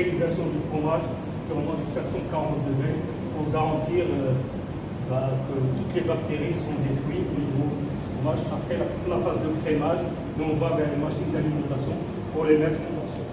L'utilisation du fromage qui remonte jusqu'à 140 degrés pour garantir que toutes les bactéries sont détruites au niveau du fromage. Après la phase de crémage, nous on va vers les machines d'alimentation pour les mettre en portion.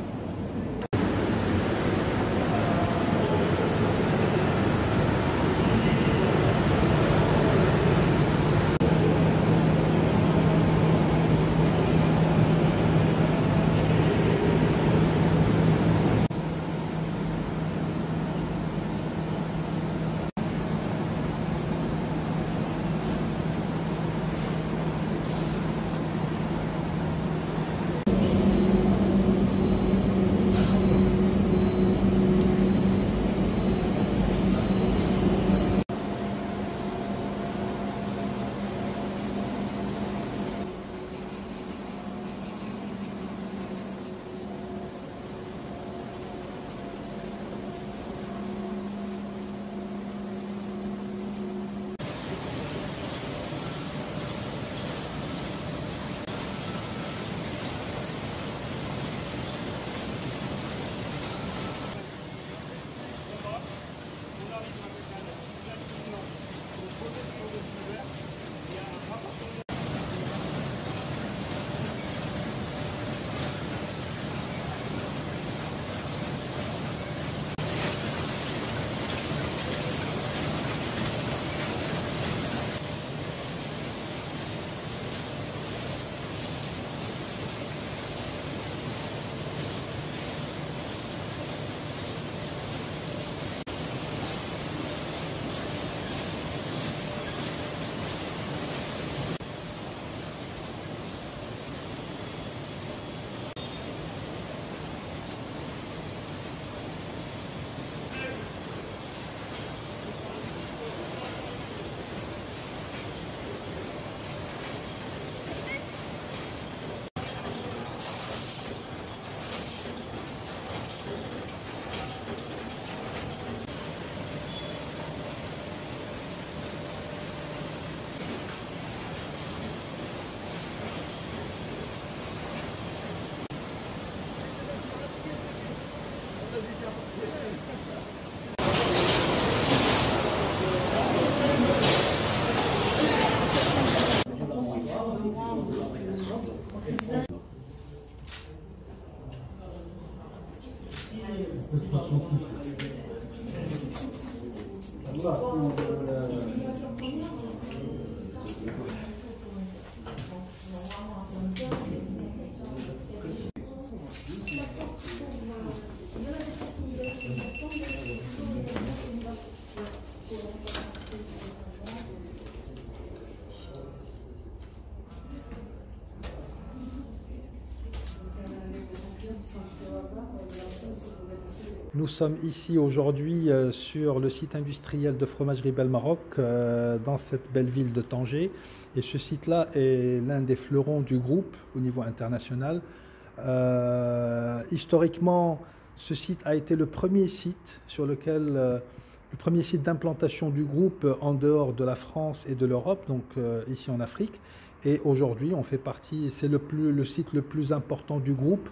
Nous sommes ici aujourd'hui sur le site industriel de Fromagerie Belmaroc, dans cette belle ville de Tanger. Et ce site-là est l'un des fleurons du groupe au niveau international. Historiquement, ce site a été le premier site sur lequel, le premier site d'implantation du groupe en dehors de la France et de l'Europe, donc ici en Afrique. Et aujourd'hui, on fait partie, c'est le site le plus important du groupe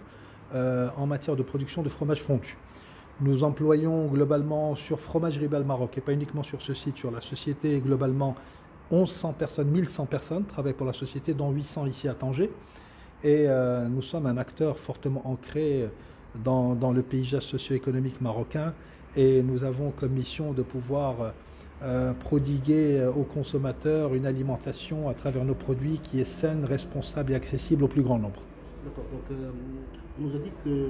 en matière de production de fromage fondu. Nous employons globalement sur Fromagerie Belmaroc, et pas uniquement sur ce site, sur la société globalement 1100 personnes, 1100 personnes travaillent pour la société, dont 800 ici à Tanger. Et nous sommes un acteur fortement ancré dans le paysage socio-économique marocain, et nous avons comme mission de pouvoir prodiguer aux consommateurs une alimentation à travers nos produits qui est saine, responsable et accessible au plus grand nombre. D'accord, donc on nous a dit que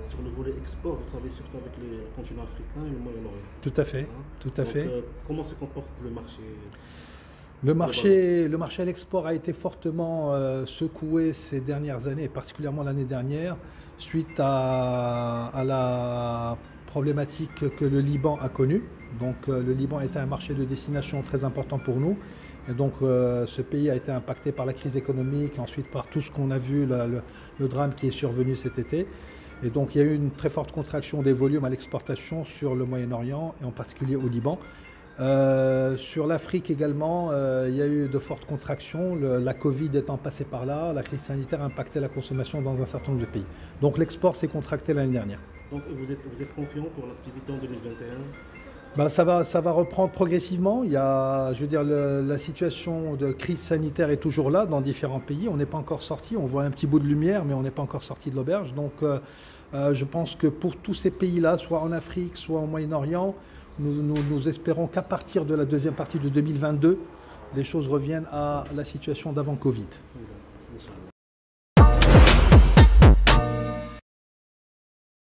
sur le volet export, vous travaillez surtout avec les continents africains et le Moyen-Orient. Tout à fait, tout à fait. Comment se comporte le marché? Le marché à l'export a été fortement secoué ces dernières années, et particulièrement l'année dernière, suite à la problématique que le Liban a connue. Donc le Liban était un marché de destination très important pour nous. Et donc ce pays a été impacté par la crise économique, ensuite par tout ce qu'on a vu, le drame qui est survenu cet été. Et donc il y a eu une très forte contraction des volumes à l'exportation sur le Moyen-Orient et en particulier au Liban. Sur l'Afrique également, il y a eu de fortes contractions. La Covid étant passée par là, la crise sanitaire a impacté la consommation dans un certain nombre de pays. Donc l'export s'est contracté l'année dernière. Donc vous êtes confiant pour l'activité en 2021? Ben, ça va reprendre progressivement. Il y a, je veux dire, la situation de crise sanitaire est toujours là dans différents pays. On n'est pas encore sorti. On voit un petit bout de lumière, mais on n'est pas encore sorti de l'auberge. Donc, je pense que pour tous ces pays-là, soit en Afrique, soit au Moyen-Orient, nous espérons qu'à partir de la deuxième partie de 2022, les choses reviennent à la situation d'avant Covid.